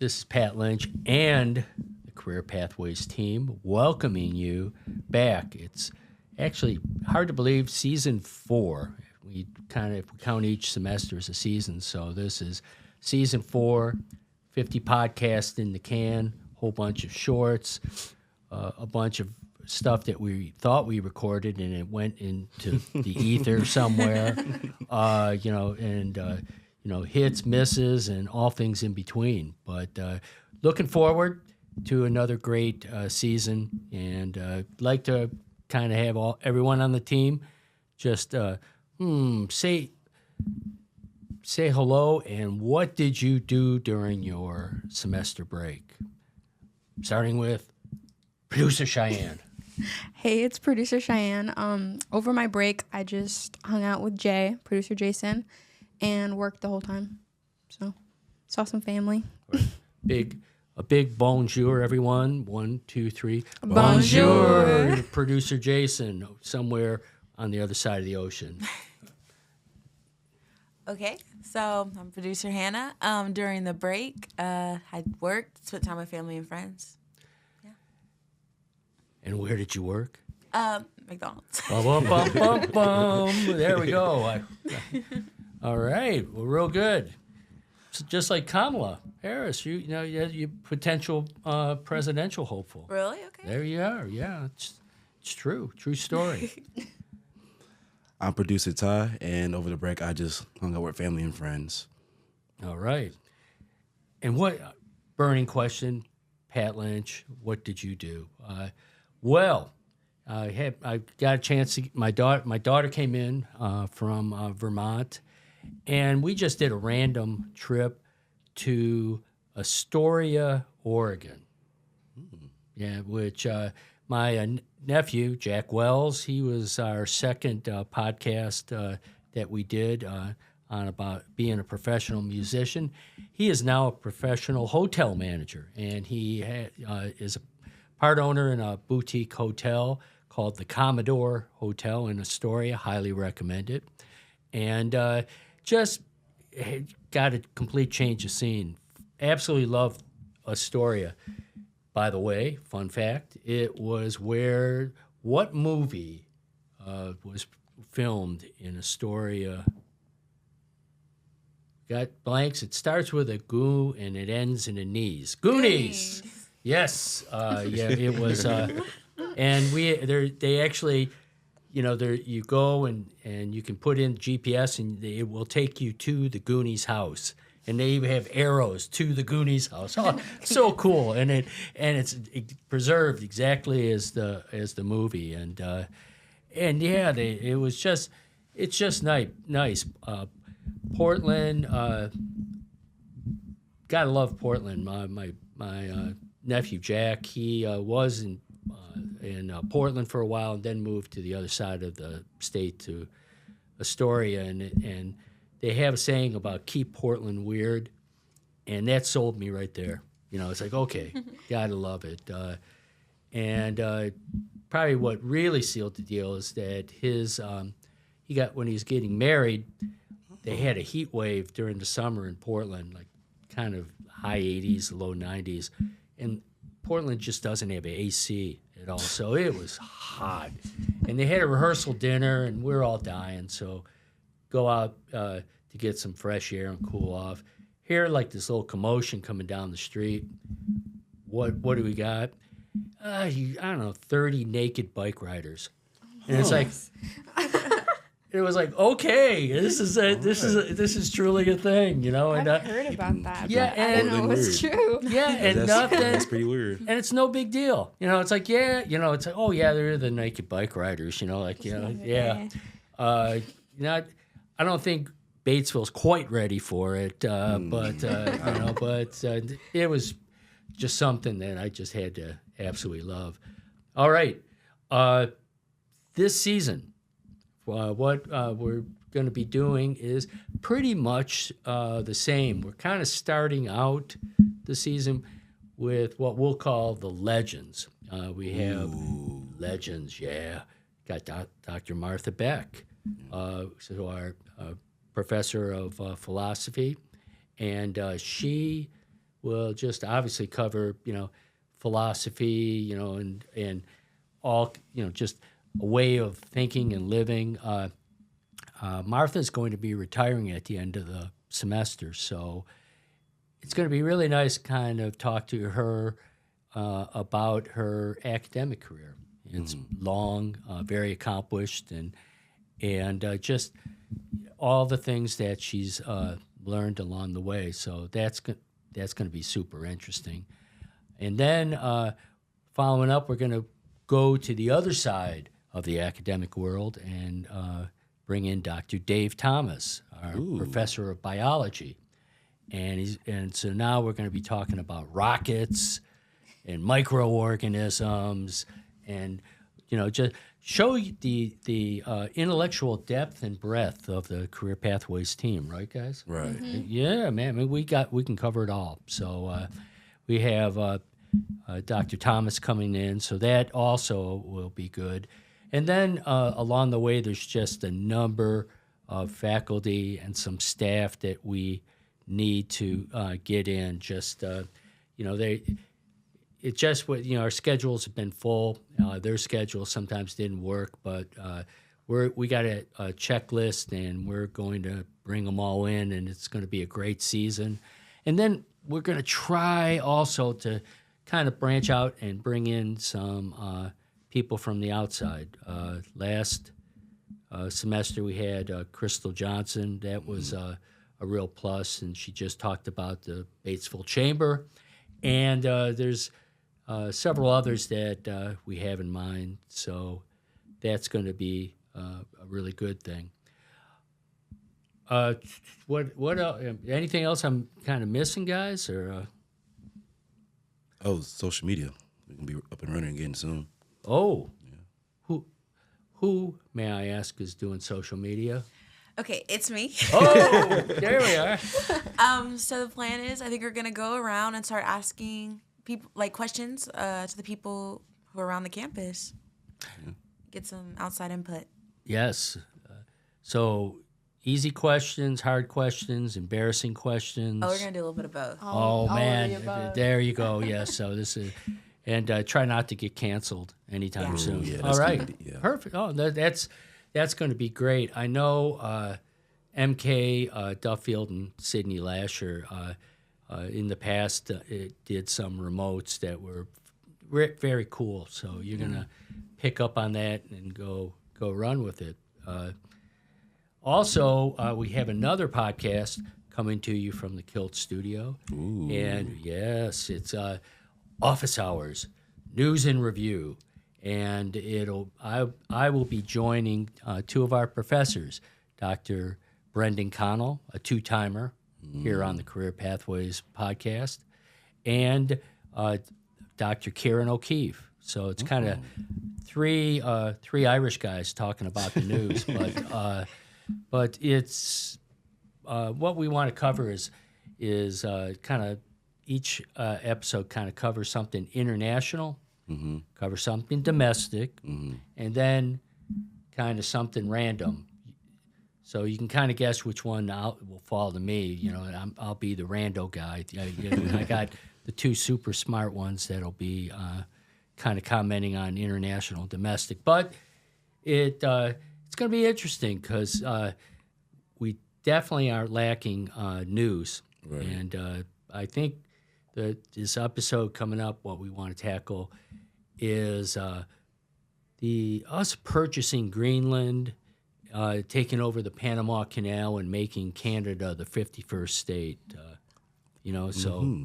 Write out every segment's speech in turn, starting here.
This is Pat Lynch and the Career Pathways team welcoming you back. It's actually hard to believe, season 4. We count each semester as a season, so this is season 4, 50 podcasts in the can, whole bunch of shorts, a bunch of stuff that we thought we recorded and it went into the ether somewhere, hits, misses, and all things in between. But looking forward to another great season, and like to kind of have everyone on the team just say hello, and what did you do during your semester break? Starting with producer Cheyenne. Hey, it's producer Cheyenne. Over my break, I just hung out with producer Jayson, and worked the whole time. So, saw some family. A big bonjour, everyone. 1, 2, 3. Bonjour. Producer Jayson, somewhere on the other side of the ocean. Okay, so I'm producer Hannah. During the break, I worked, spent time with family and friends. Yeah. And where did you work? McDonald's. There we go. All right. Well, real good. So just like Kamala Harris, you potential presidential hopeful. Really? Okay. There you are. Yeah, it's true. True story. I'm producer Ty, and over the break, I just hung out with family and friends. All right. And what burning question, Pat Lynch? What did you do? I got a chance to. My daughter came in from Vermont, and we just did a random trip to Astoria, Oregon. Yeah, which my nephew, Jack Wells, he was our second podcast that we did on about being a professional musician. He is now a professional hotel manager, and he is a part owner in a boutique hotel called the Commodore Hotel in Astoria. Highly recommend it. And just got a complete change of scene. Absolutely love Astoria. By the way, fun fact, it was what movie was filmed in Astoria? Got blanks. It starts with a goo and it ends in a knees. Goonies. Yes. It was. And they actually, you go and you can put in GPS and it will take you to the Goonies house. And they even have arrows to the Goonies house. Oh, so cool! And it's preserved exactly as the movie. It's just nice. Portland, gotta love Portland. My nephew Jack, he was in Portland for a while and then moved to the other side of the state to Astoria, and they have a saying about keep Portland weird, and that sold me right there. It's like, okay, gotta love it. Probably what really sealed the deal is that when he was getting married, they had a heat wave during the summer in Portland, like kind of high 80s, low 90s, and Portland just doesn't have AC at all, so it was hot. And they had a rehearsal dinner, and we were all dying, so go out to get some fresh air and cool off. Hear like this little commotion coming down the street. What do we got? I don't know, 30 naked bike riders. And it's like, it was like, okay, this is truly a thing, And I've heard about that. Yeah, but I didn't know it was true. Yeah, and nothing. That's pretty weird. And it's no big deal. It's like, it's like, oh yeah, they're the naked bike riders. Yeah. I don't think Batesville's quite ready for it, but it was just something that I just had to absolutely love. All right, this season, what we're going to be doing is pretty much the same. We're kind of starting out the season with what we'll call the legends. We have legends, yeah. Got Dr. Martha Beck, so our professor of philosophy, and she will just obviously cover, philosophy, and all, just a way of thinking and living. Martha's going to be retiring at the end of the semester, so it's going to be really nice to kind of talk to her about her academic career. It's long, very accomplished, and just all the things that she's learned along the way. So that's going to be super interesting. And then following up, we're going to go to the other side of the academic world and bring in Dr. Dave Thomas, our professor of biology. And so now we're going to be talking about rockets and microorganisms and, just show you the intellectual depth and breadth of the Career Pathways team, right, guys? Right. Yeah, man. I mean, we can cover it all. So we have Dr. Thomas coming in, so that also will be good. And then along the way, there's just a number of faculty and some staff that we need to get in. Just our schedules have been full. Their schedules sometimes didn't work, but we got a checklist, and we're going to bring them all in, and it's going to be a great season. And then we're going to try also to kind of branch out and bring in some people from the outside. Last semester we had Crystal Johnson. That was a real plus, and she just talked about the Batesville Chamber. And there's several others that we have in mind, so that's going to be a really good thing. What else? Anything else I'm kind of missing, guys? Or Social media. We can be up and running again soon. yeah. Who may I ask is doing social media? Okay, it's me. Oh, there we are. So the plan is, I think we're gonna go around and start asking people questions to the people who are around the campus. Get some outside input. Yes. So easy questions, hard questions, embarrassing questions. Oh, we're gonna do a little bit of both. Oh, All man, of the above. there you go. Yes. So this is, and try not to get canceled anytime Yeah. soon. Yeah, All that's right. good. Yeah. Perfect. Oh, that's going to be great. I know MK Duffield and Sydney Lasher in the past did some remotes that were very cool. So you're gonna pick up on that and go run with it. Also, we have another podcast coming to you from the Kilt studio. Ooh. And yes, it's Office Hours, News and Review. And I will be joining two of our professors, Dr. Brendan Connell, a two-timer here on the Career Pathways podcast, and Dr. Kieran O'Keefe. So it's kind of three Irish guys talking about the news, but it's what we want to cover is kind of each episode kind of covers something international, cover something domestic, and then kind of something random. So you can kind of guess which one will fall to me. I'll be the rando guy. I got the two super smart ones that'll be kind of commenting on international, domestic. But it's going to be interesting because we definitely are lacking news. Right. And I think that this episode coming up, what we want to tackle is us purchasing Greenland, taking over the Panama Canal and making Canada the 51st state.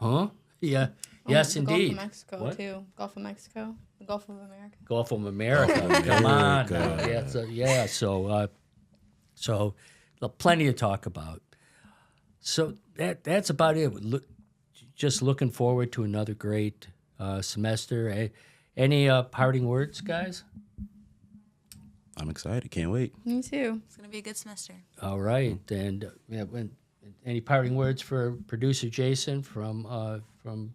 Huh? Yeah. Yes, the indeed. Gulf of Mexico, What? too. Gulf of Mexico. The Gulf of America. Gulf of America. Come on. America. Yeah. So plenty to talk about. So that's about it. Just looking forward to another great semester. Any parting words, guys? I'm excited. Can't wait. Me too. It's gonna be a good semester. All right. And any parting words for producer Jayson from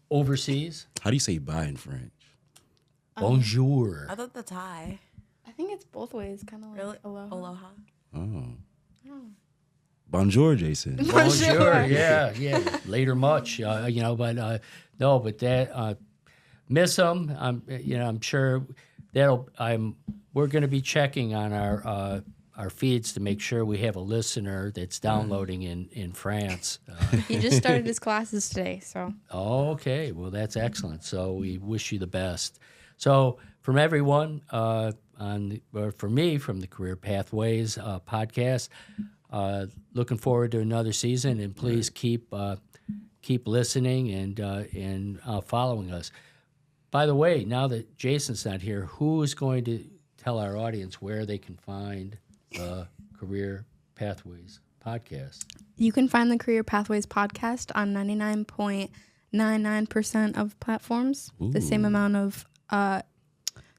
overseas? How do you say bye in French? Bonjour. I thought that's hi. I think it's both ways, kind of like Really? aloha. Aloha. Oh. Bonjour, Jayson. Bonjour. Yeah. Later much, but no, but that miss them. I'm sure we're going to be checking on our feeds to make sure we have a listener that's downloading in France. He just started his classes today, so. Okay, well, that's excellent. So we wish you the best. So from everyone, for me, from the Career Pathways podcast, looking forward to another season, and please keep listening and following us. By the way, now that Jayson's not here, who is going to tell our audience where they can find the Career Pathways podcast? You can find the Career Pathways podcast on 99.99% of platforms. Ooh. The same amount of,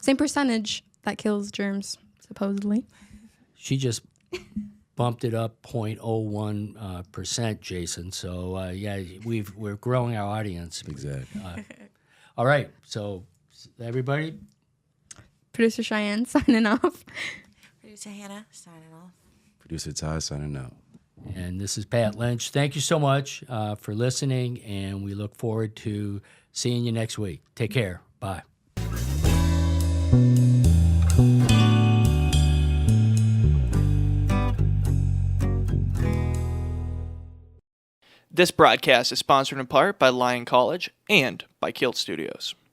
same percentage that kills germs, supposedly. She just bumped it up 0.01%, Jayson. So we're growing our audience. Exactly. All right, so everybody, Producer Cheyenne signing off. Producer Hannah signing off. Producer Ty signing out. and this is Pat Lynch. Thank you so much for listening, and we look forward to seeing you next week. Take care. Bye. This broadcast is sponsored in part by Lyon College and by Kilt Studios.